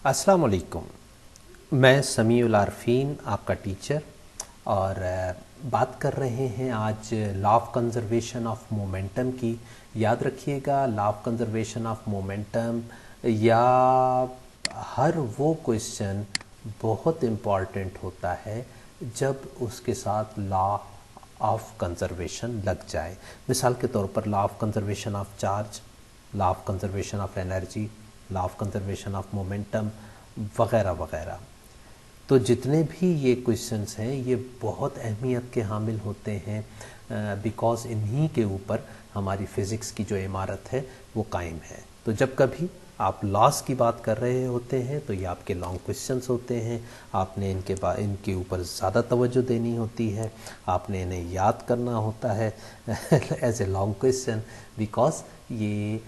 अस्सलाम वालेकुम। मैं समीउल आरफीन आपका टीचर और बात कर रहे हैं आज law of conservation of momentum की। याद रखिएगा, law of conservation of momentum या हर वो क्वेश्चन बहुत इम्पॉर्टेंट होता है जब उसके साथ लॉ ऑफ कंजर्वेशन लग जाए। मिसाल के तौर पर law of conservation of charge, law of conservation of energy, law of conservation of momentum वगैरह वगैरह। तो जितने भी ये क्वेश्चंस हैं ये बहुत अहमियत के हामिल होते हैं, बिकॉज़ इन्हीं के ऊपर हमारी फ़िज़िक्स की जो इमारत है वो कायम है। तो जब कभी आप लॉस की बात कर रहे होते हैं तो ये आपके लॉन्ग क्वेश्चंस होते हैं। आपने इनके ऊपर ज़्यादा तवज्जो देनी होती है, आपने इन्हें याद करना होता है as a long question, because ये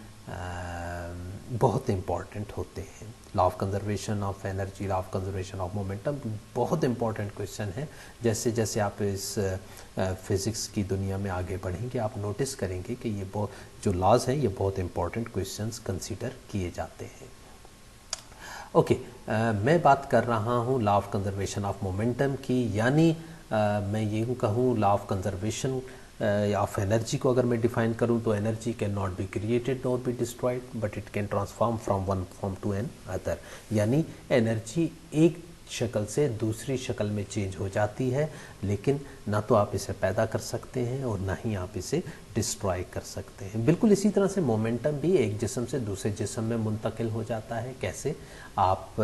बहुत इम्पॉर्टेंट होते हैं। Law of conservation of energy, law of conservation of momentum बहुत इंपॉर्टेंट क्वेश्चन है। जैसे जैसे आप इस फिज़िक्स की दुनिया में आगे बढ़ेंगे आप नोटिस करेंगे कि ये जो लॉज हैं ये बहुत इंपॉर्टेंट क्वेश्चंस कंसीडर किए जाते हैं। ओके, मैं बात कर रहा हूँ law of conservation of momentum की, यानी मैं यूँ कहूँ law of conservation of energy को अगर मैं डिफाइन करूँ तो energy can not be created not be destroyed but it can transform from one form to another. यानी एनर्जी एक शक्ल से दूसरी शक्ल में चेंज हो जाती है, लेकिन ना तो आप इसे पैदा कर सकते हैं और ना ही आप इसे डिस्ट्रॉय कर सकते हैं। बिल्कुल इसी तरह से मोमेंटम भी एक जिस्म से दूसरे जिस्म में मुंतकिल हो जाता है। कैसे? आप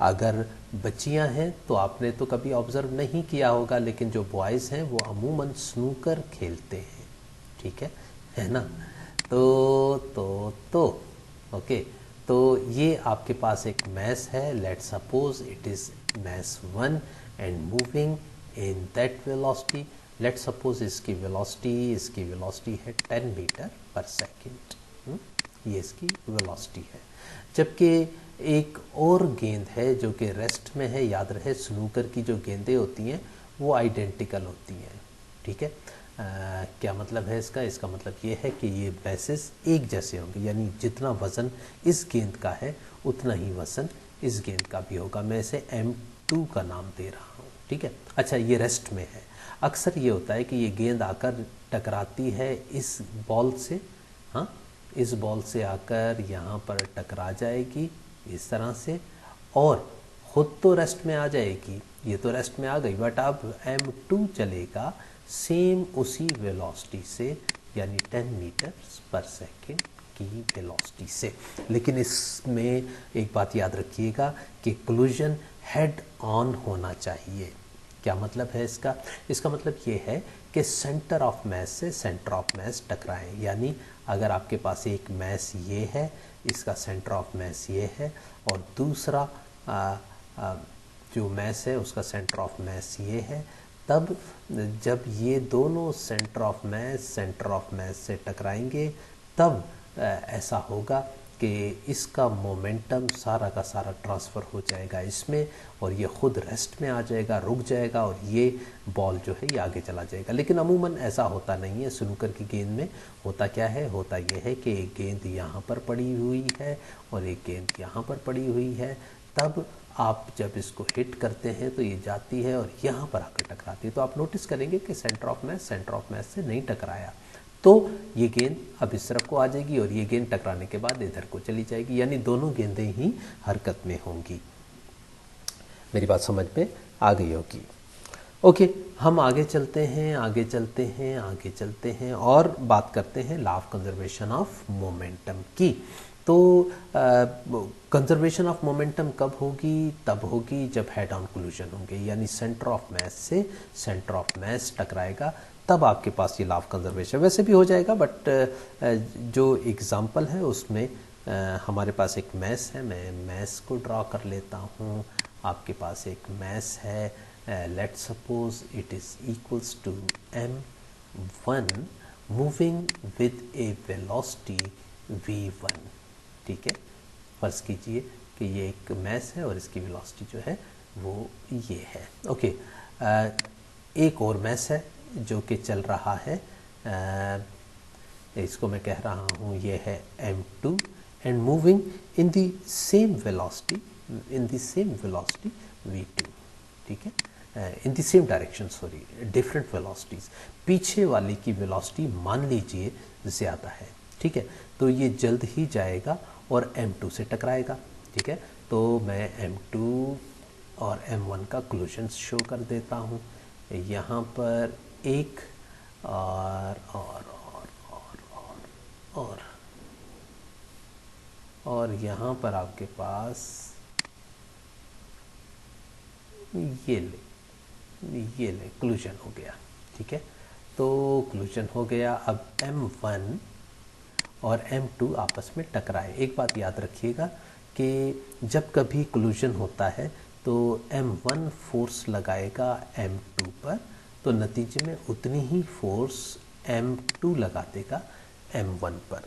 अगर बच्चियां हैं तो आपने तो कभी ऑब्ज़र्व नहीं किया होगा, लेकिन जो बॉयज़ हैं वो अमूमन स्नूकर खेलते हैं, ठीक है ना? तो ओके, तो ये आपके पास एक मैस है, let suppose it is mass 1 and moving in that velocity. Let suppose इसकी वेलोसिटी है 10 मीटर पर सेकेंड। ये इसकी वेलोसिटी है। जबकि एक और गेंद है जो कि रेस्ट में है। याद रहे स्नूकर की जो गेंदें होती हैं वो आइडेंटिकल होती हैं, ठीक है। क्या मतलब है इसका? इसका मतलब ये है कि ये मैसेज एक जैसे होंगे, यानी जितना वज़न इस गेंद का है उतना ही वज़न इस गेंद का भी होगा। मैं इसे M2 का नाम दे रहा हूँ, ठीक है। अच्छा, ये रेस्ट में है। अक्सर ये होता है कि ये गेंद आकर टकराती है इस बॉल से, हाँ, इस बॉल से आकर यहाँ पर टकरा जाएगी इस तरह से, और ख़ुद तो रेस्ट में आ जाएगी। ये तो रेस्ट में आ गई, बट अब M2 चलेगा सेम उसी वेलोसिटी से, यानी 10 मीटर पर सेकेंड की वेलोसिटी से। लेकिन इसमें एक बात याद रखिएगा कि कोलिजन हेड ऑन होना चाहिए। क्या मतलब है इसका? इसका मतलब ये है कि सेंटर ऑफ मैस से सेंटर ऑफ मैस टकराएं। यानी अगर आपके पास एक मैस ये है, इसका सेंटर ऑफ मैस ये है, और दूसरा जो मैस है उसका सेंटर ऑफ मैस ये है, तब जब ये दोनों सेंटर ऑफ मैस से टकराएंगे तब ऐसा होगा कि इसका मोमेंटम सारा का सारा ट्रांसफ़र हो जाएगा इसमें, और ये ख़ुद रेस्ट में आ जाएगा, रुक जाएगा, और ये बॉल जो है ये आगे चला जाएगा। लेकिन अमूमन ऐसा होता नहीं है। स्नूकर की गेंद में होता क्या है? होता ये है कि एक गेंद यहाँ पर पड़ी हुई है और एक गेंद यहाँ पर पड़ी हुई है। तब आप जब इसको हिट करते हैं तो ये जाती है और यहाँ पर आकर टकराती है। तो आप नोटिस करेंगे कि सेंटर ऑफ मैस से नहीं टकराया, तो ये गेंद अब इस तरफ को आ जाएगी और ये गेंद टकराने के बाद इधर को चली जाएगी, यानी दोनों गेंदें ही हरकत में होंगी। मेरी बात समझ में आ गई होगी। ओके, हम आगे चलते हैं और बात करते हैं law of conservation of momentum की। तो कंजर्वेशन ऑफ मोमेंटम कब होगी? तब होगी जब हेड ऑन कोलिजन होंगे, यानी सेंटर ऑफ मैस से सेंटर ऑफ मैस टकराएगा, तब आपके पास ये लॉ ऑफ कंजर्वेशन वैसे भी हो जाएगा। बट जो एग्जांपल है उसमें हमारे पास एक मैस है। मैं मैस को ड्रॉ कर लेता हूँ। आपके पास एक मैस है, let suppose it is equals to M1 moving with a velocity V1, ठीक है। फर्ज कीजिए कि ये एक मैस है और इसकी वेलोसिटी जो है वो ये है। ओके, एक और मैस है जो कि चल रहा है, इसको मैं कह रहा हूँ ये है M2 and moving in the same velocity in the same velocity v2, ठीक है, in the same direction, sorry, different velocities. पीछे वाले की वेलोसिटी मान लीजिए ज़्यादा है, ठीक है, तो ये जल्द ही जाएगा और m2 से टकराएगा, ठीक है। तो मैं m2 और m1 का कोलिजन शो कर देता हूँ। यहाँ पर एक और यहाँ पर आपके पास ये ले कोलिजन हो गया, ठीक है। तो कोलिजन हो गया। अब m1 और m2 आपस में टकराए। एक बात याद रखिएगा कि जब कभी कोलिजन होता है तो m1 फोर्स लगाएगा m2 पर, तो नतीजे में उतनी ही फोर्स m2 लगा देगा m1 पर।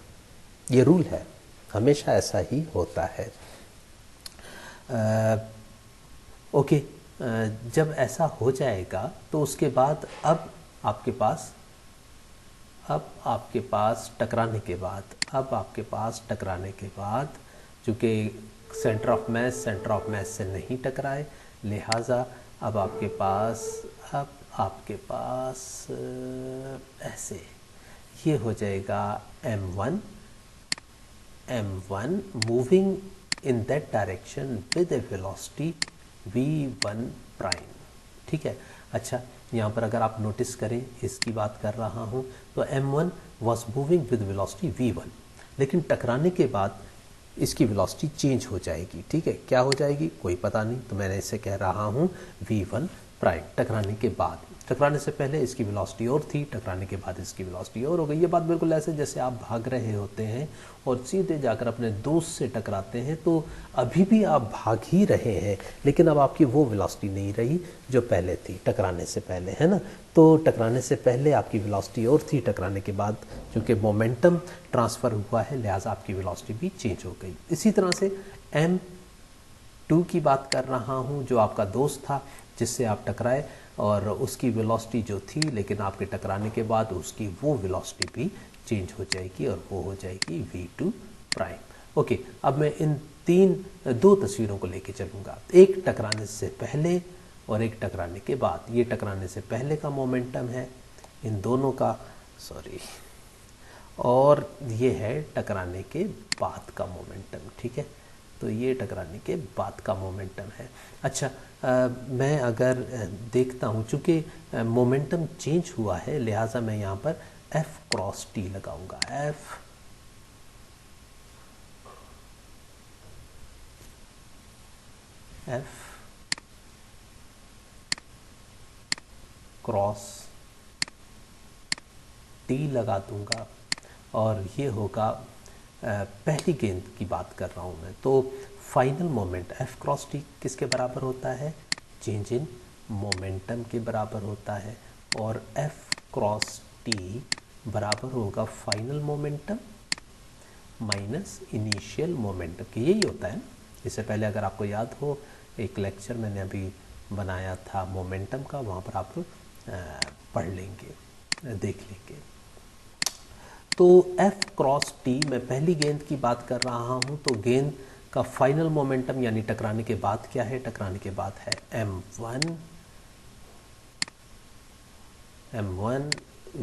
ये रूल है, हमेशा ऐसा ही होता है। ओके, जब ऐसा हो जाएगा तो उसके बाद अब आपके पास टकराने के बाद चूँकि सेंटर ऑफ मास से नहीं टकराए, लिहाजा अब आपके पास ऐसे ये हो जाएगा m1 moving in that direction with a velocity v1 prime, ठीक है। अच्छा, यहाँ पर अगर आप नोटिस करें, इसकी बात कर रहा हूँ, तो m1 was moving with velocity v1, लेकिन टकराने के बाद इसकी वेलोसिटी चेंज हो जाएगी, ठीक है। क्या हो जाएगी कोई पता नहीं, तो मैंने इसे कह रहा हूँ v1 प्राइम। टकराने के बाद, टकराने से पहले इसकी वेलोसिटी और थी, टकराने के बाद इसकी वेलोसिटी और हो गई। ये बात बिल्कुल ऐसे जैसे आप भाग रहे होते हैं और सीधे जाकर अपने दोस्त से टकराते हैं, तो अभी भी आप भाग ही रहे हैं, लेकिन अब आपकी वो वेलोसिटी नहीं रही जो पहले थी टकराने से पहले, है ना। तो टकराने से पहले आपकी वेलोसिटी और थी, टकराने के बाद चूँकि मोमेंटम ट्रांसफ़र हुआ है, लिहाजा आपकी वेलोसिटी भी चेंज हो गई। इसी तरह से m2 की बात कर रहा हूँ, जो आपका दोस्त था जिससे आप टकराए, और उसकी वेलोसिटी जो थी, लेकिन आपके टकराने के बाद उसकी वो वेलोसिटी भी चेंज हो जाएगी और वो हो जाएगी v2 प्राइम। ओके, अब मैं इन दो तस्वीरों को लेके चलूँगा, एक टकराने से पहले और एक टकराने के बाद। ये टकराने से पहले का मोमेंटम है इन दोनों का, सॉरी, और ये है टकराने के बाद का मोमेंटम, ठीक है। तो ये टकराने के बाद का मोमेंटम है। अच्छा, मैं अगर देखता हूँ, चूँकि मोमेंटम चेंज हुआ है, लिहाजा मैं यहाँ पर F क्रॉस T लगाऊंगा। F क्रॉस T लगा दूंगा, और ये होगा, पहली गेंद की बात कर रहा हूँ मैं, तो final moment F cross T किसके बराबर होता है? चेंज इन मोमेंटम के बराबर होता है, और F क्रॉस T बराबर होगा final momentum minus initial momentum के। यही होता है ना। इससे पहले अगर आपको याद हो, एक लेक्चर मैंने अभी बनाया था मोमेंटम का, वहाँ पर आप पढ़ लेंगे, देख लेंगे। तो F क्रॉस T, मैं पहली गेंद की बात कर रहा हूँ, तो गेंद का फाइनल मोमेंटम यानी टकराने के बाद क्या है? टकराने के बाद है m1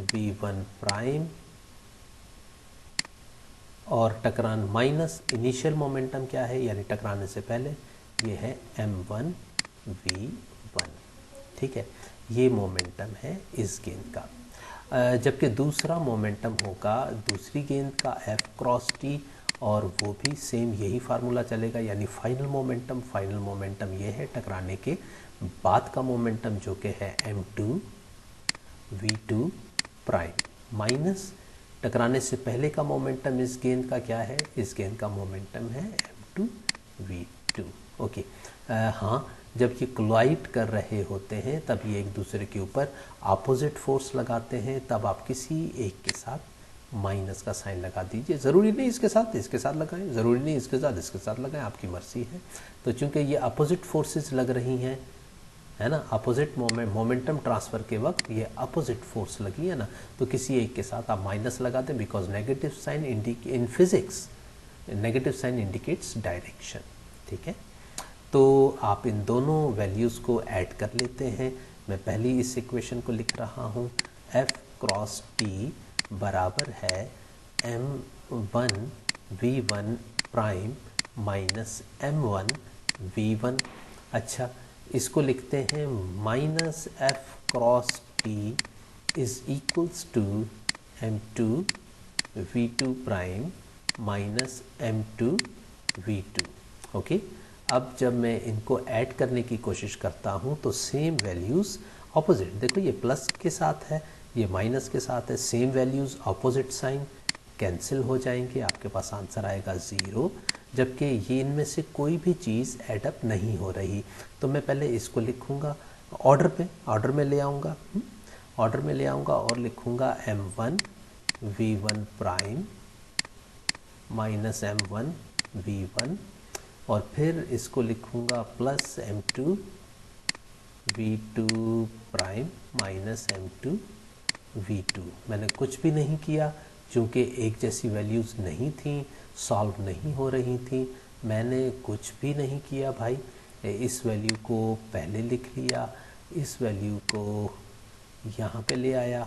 v1 प्राइम, और टकरान माइनस इनिशियल मोमेंटम क्या है, यानी टकराने से पहले, ये है m1 v1, ठीक है। ये मोमेंटम है इस गेंद का। जबकि दूसरा मोमेंटम होगा दूसरी गेंद का F क्रॉस T, और वो भी सेम यही फार्मूला चलेगा, यानी फाइनल मोमेंटम ये है टकराने के बाद का मोमेंटम, जो कि है m2 v2 प्राइम, माइनस टकराने से पहले का मोमेंटम इस गेंद का क्या है? इस गेंद का मोमेंटम है m2 v2। ओके, हाँ, जब ये कोलाइड कर रहे होते हैं तब ये एक दूसरे के ऊपर अपोजिट फोर्स लगाते हैं, तब आप किसी एक के साथ माइनस का साइन लगा दीजिए। ज़रूरी नहीं इसके साथ लगाएं, ज़रूरी नहीं इसके साथ लगाएं, आपकी मर्जी है। तो चूंकि ये अपोजिट फोर्सेस लग रही हैं, है ना, अपोजिट मोमेंटम ट्रांसफ़र के वक्त ये अपोजिट फोर्स लगी है ना, तो किसी एक के साथ आप माइनस लगा दें, because negative sign in physics negative sign indicates direction, ठीक है। तो आप इन दोनों वैल्यूज़ को ऐड कर लेते हैं। मैं पहली इस इक्वेशन को लिख रहा हूँ, f क्रॉस t बराबर है m1 v1 prime minus m1 v1। अच्छा, इसको लिखते हैं minus f cross t is equals to m2 v2 prime minus m2 v2। Okay, अब जब मैं इनको ऐड करने की कोशिश करता हूँ तो सेम वैल्यूज़ ऑपोजिट, देखो ये प्लस के साथ है, ये माइनस के साथ है, same values opposite sign cancel हो जाएंगे, आपके पास आंसर आएगा 0, जबकि ये इनमें से कोई भी चीज़ एडअप नहीं हो रही। तो मैं पहले इसको लिखूँगा ऑर्डर में ले आऊँगा, ऑर्डर में ले आऊँगा और लिखूँगा m1 v1 prime minus m1 v1, और फिर इसको लिखूँगा plus m2 v2 prime minus m2 v2। मैंने कुछ भी नहीं किया, चूँकि एक जैसी वैल्यूज़ नहीं थी, सॉल्व नहीं हो रही थी, मैंने कुछ भी नहीं किया भाई। इस वैल्यू को पहले लिख लिया, इस वैल्यू को यहाँ पे ले आया,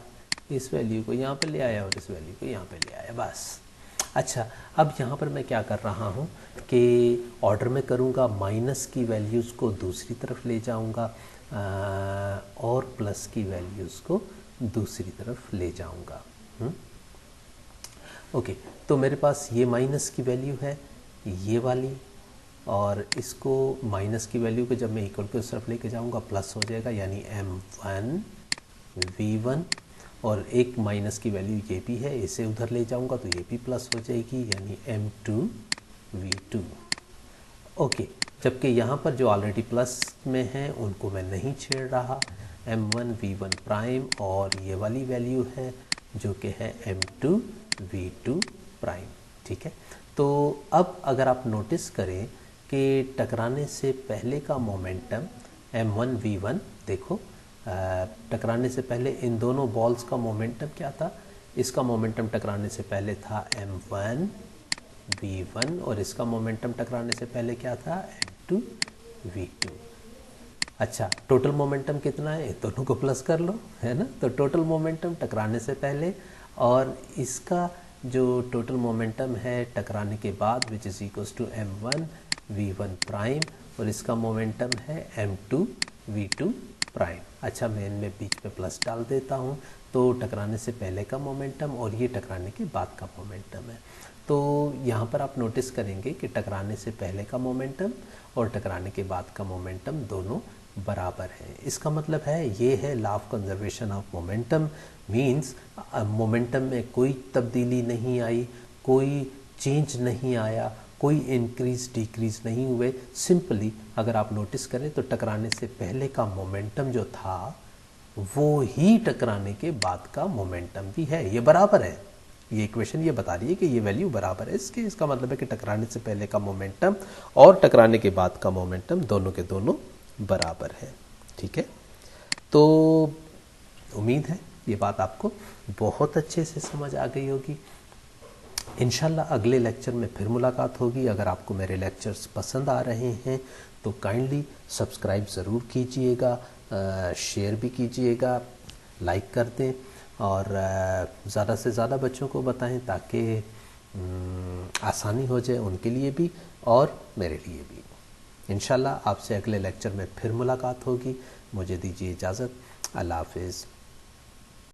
इस वैल्यू को यहाँ पे ले आया और इस वैल्यू को यहाँ पे ले आया, बस। अच्छा, अब यहाँ पर मैं क्या कर रहा हूँ कि ऑर्डर में करूँगा, माइनस की वैल्यूज़ को दूसरी तरफ ले जाऊँगा और प्लस की वैल्यूज़ को दूसरी तरफ ले जाऊँगा। ओके, तो मेरे पास ये माइनस की वैल्यू है, ये वाली, और इसको माइनस की वैल्यू को जब मैं इक्वल की उस तरफ लेके जाऊँगा प्लस हो जाएगा, यानी m1 v1, और एक माइनस की वैल्यू ये भी है, इसे उधर ले जाऊंगा तो ये भी प्लस हो जाएगी, यानी m2 v2। ओके, जबकि यहाँ पर जो ऑलरेडी प्लस में हैं उनको मैं नहीं छेड़ रहा, m1 v1 प्राइम, और ये वाली वैल्यू है जो कि है m2 v2 प्राइम। ठीक है, तो अब अगर आप नोटिस करें कि टकराने से पहले का मोमेंटम m1 v1, देखो टकराने से पहले इन दोनों बॉल्स का मोमेंटम क्या था, इसका मोमेंटम टकराने से पहले था m1 v1 और इसका मोमेंटम टकराने से पहले क्या था, m2 v2। अच्छा, टोटल मोमेंटम कितना है, दोनों को प्लस कर लो, है ना। तो टोटल मोमेंटम टकराने से पहले और इसका जो टोटल मोमेंटम है टकराने के बाद, which is equals to m1 v1 prime, और इसका मोमेंटम है m2 v2 प्राइम। अच्छा, मैं इनमें बीच में प्लस डाल देता हूँ, तो टकराने से पहले का मोमेंटम और ये टकराने के बाद का मोमेंटम है। तो यहाँ पर आप नोटिस करेंगे कि टकराने से पहले का मोमेंटम और टकराने के बाद का मोमेंटम दोनों बराबर है। इसका मतलब है ये है law of conservation of momentum, means momentum में कोई तब्दीली नहीं आई, कोई चेंज नहीं आया, कोई इंक्रीज डिक्रीज नहीं हुए। सिंपली अगर आप नोटिस करें तो टकराने से पहले का मोमेंटम जो था वो ही टकराने के बाद का मोमेंटम भी है, ये बराबर है। ये इक्वेशन ये बता रही है कि ये वैल्यू बराबर है इसके। इसका मतलब है कि टकराने से पहले का मोमेंटम और टकराने के बाद का मोमेंटम दोनों के दोनों बराबर है। ठीक है, तो उम्मीद है ये बात आपको बहुत अच्छे से समझ आ गई होगी। इंशाल्लाह अगले लेक्चर में फिर मुलाकात होगी। अगर आपको मेरे लेक्चर्स पसंद आ रहे हैं तो काइंडली सब्सक्राइब ज़रूर कीजिएगा, शेयर भी कीजिएगा, लाइक कर दें और ज़्यादा से ज़्यादा बच्चों को बताएं ताकि आसानी हो जाए उनके लिए भी और मेरे लिए भी। इंशाल्लाह आपसे अगले लेक्चर में फिर मुलाकात होगी। मुझे दीजिए इजाज़त। अल्लाह हाफ़िज़।